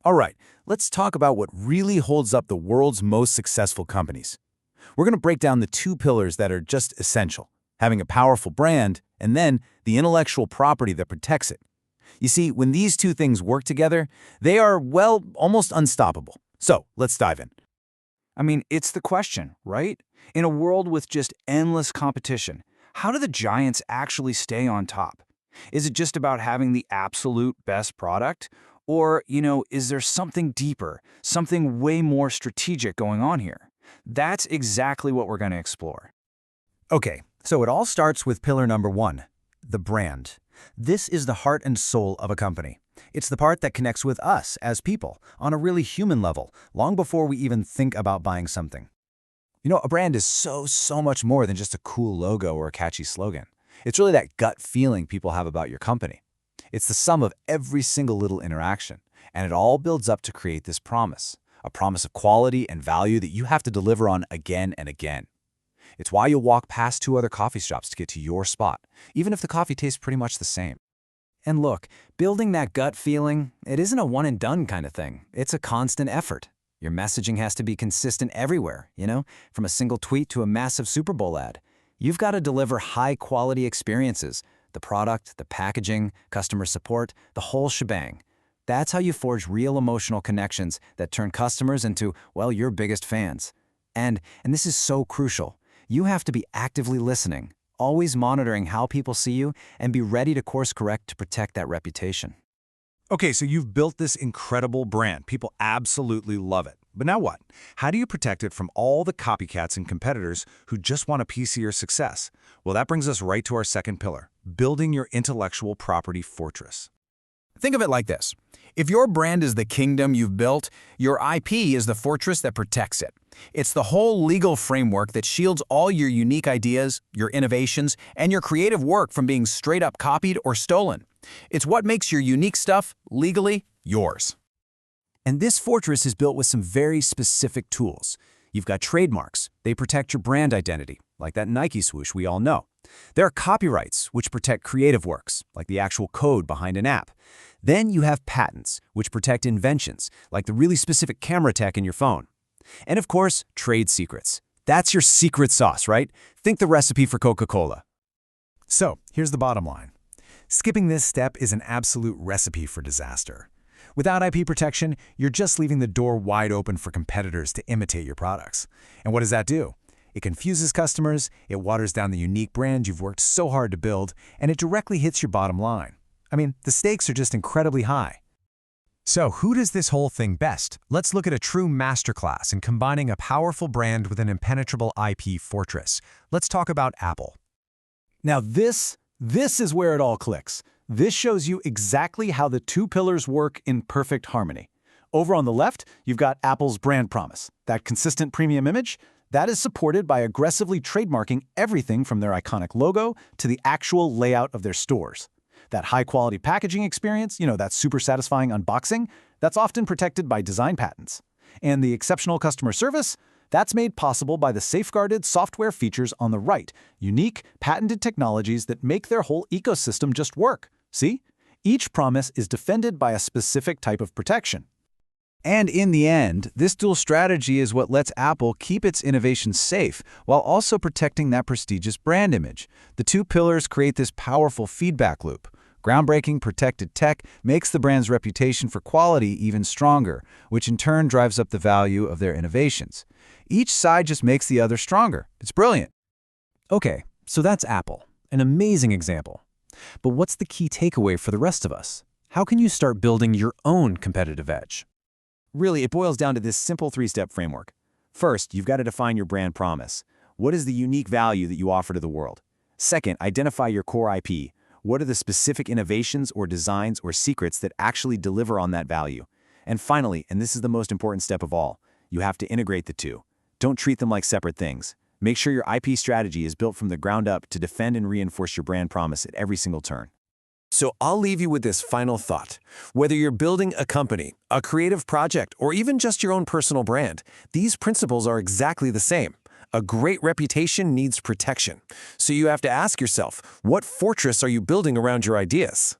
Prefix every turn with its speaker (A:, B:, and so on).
A: All right, let's talk about what really holds up the world's most successful companies. We're going to break down the two pillars that are just essential, having a powerful brand and then the intellectual property that protects it. You see, when these two things work together, they are, well, almost unstoppable. So let's dive in.
B: I mean, it's the question, right? In a world with just endless competition, how do the giants actually stay on top? Is it just about having the absolute best product? Or, is there something deeper, something way more strategic going on here? That's exactly what we're going to explore.
C: Okay, so it all starts with pillar number one, the brand. This is the heart and soul of a company. It's the part that connects with us as people on a really human level, long before we even think about buying something.
A: You know, a brand is so much more than just a cool logo or a catchy slogan. It's really that gut feeling people have about your company. It's the sum of every single little interaction, and it all builds up to create this promise, a promise of quality and value that you have to deliver on again and again. It's why you'll walk past two other coffee shops to get to your spot, even if the coffee tastes pretty much the same.
C: And look, building that gut feeling, it isn't a one-and-done kind of thing. It's a constant effort. Your messaging has to be consistent everywhere, from a single tweet to a massive Super Bowl ad. You've got to deliver high-quality experiences, the product, the packaging, customer support, the whole shebang. That's how you forge real emotional connections that turn customers into, well, your biggest fans. And this is so crucial. You have to be actively listening, always monitoring how people see you, and be ready to course correct to protect that reputation.
D: Okay, so you've built this incredible brand. People absolutely love it. But now what? How do you protect it from all the copycats and competitors who just want a piece of your success? Well, that brings us right to our second pillar, building your intellectual property fortress.
A: Think of it like this. If your brand is the kingdom you've built, your IP is the fortress that protects it. It's the whole legal framework that shields all your unique ideas, your innovations, and your creative work from being straight up copied or stolen. It's what makes your unique stuff legally yours.
C: And this fortress is built with some very specific tools. You've got trademarks. They protect your brand identity, like that Nike swoosh we all know. There are copyrights, which protect creative works, like the actual code behind an app. Then you have patents, which protect inventions, like the really specific camera tech in your phone. And of course, trade secrets. That's your secret sauce, right? Think the recipe for Coca-Cola.
D: So, here's the bottom line. Skipping this step is an absolute recipe for disaster. Without IP protection, you're just leaving the door wide open for competitors to imitate your products. And what does that do? It confuses customers, it waters down the unique brand you've worked so hard to build, and it directly hits your bottom line. I mean, the stakes are just incredibly high. So who does this whole thing best? Let's look at a true masterclass in combining a powerful brand with an impenetrable IP fortress. Let's talk about Apple.
E: Now this is where it all clicks. This shows you exactly how the two pillars work in perfect harmony. Over on the left, you've got Apple's brand promise, that consistent premium image. That is supported by aggressively trademarking everything from their iconic logo to the actual layout of their stores. That high-quality packaging experience, that super satisfying unboxing, that's often protected by design patents. And the exceptional customer service, that's made possible by the safeguarded software features on the right, unique, patented technologies that make their whole ecosystem just work. See? Each promise is defended by a specific type of protection.
A: And in the end, this dual strategy is what lets Apple keep its innovation safe while also protecting that prestigious brand image. The two pillars create this powerful feedback loop. Groundbreaking, protected tech makes the brand's reputation for quality even stronger, which in turn drives up the value of their innovations. Each side just makes the other stronger. It's brilliant.
C: Okay, so that's Apple, an amazing example. But what's the key takeaway for the rest of us? How can you start building your own competitive edge?
A: Really, it boils down to this simple three-step framework. First, you've got to define your brand promise. What is the unique value that you offer to the world? Second, identify your core IP. What are the specific innovations or designs or secrets that actually deliver on that value? And finally, and this is the most important step of all, you have to integrate the two. Don't treat them like separate things. Make sure your IP strategy is built from the ground up to defend and reinforce your brand promise at every single turn.
F: So I'll leave you with this final thought. Whether you're building a company, a creative project, or even just your own personal brand, these principles are exactly the same. A great reputation needs protection. So you have to ask yourself, what fortress are you building around your ideas?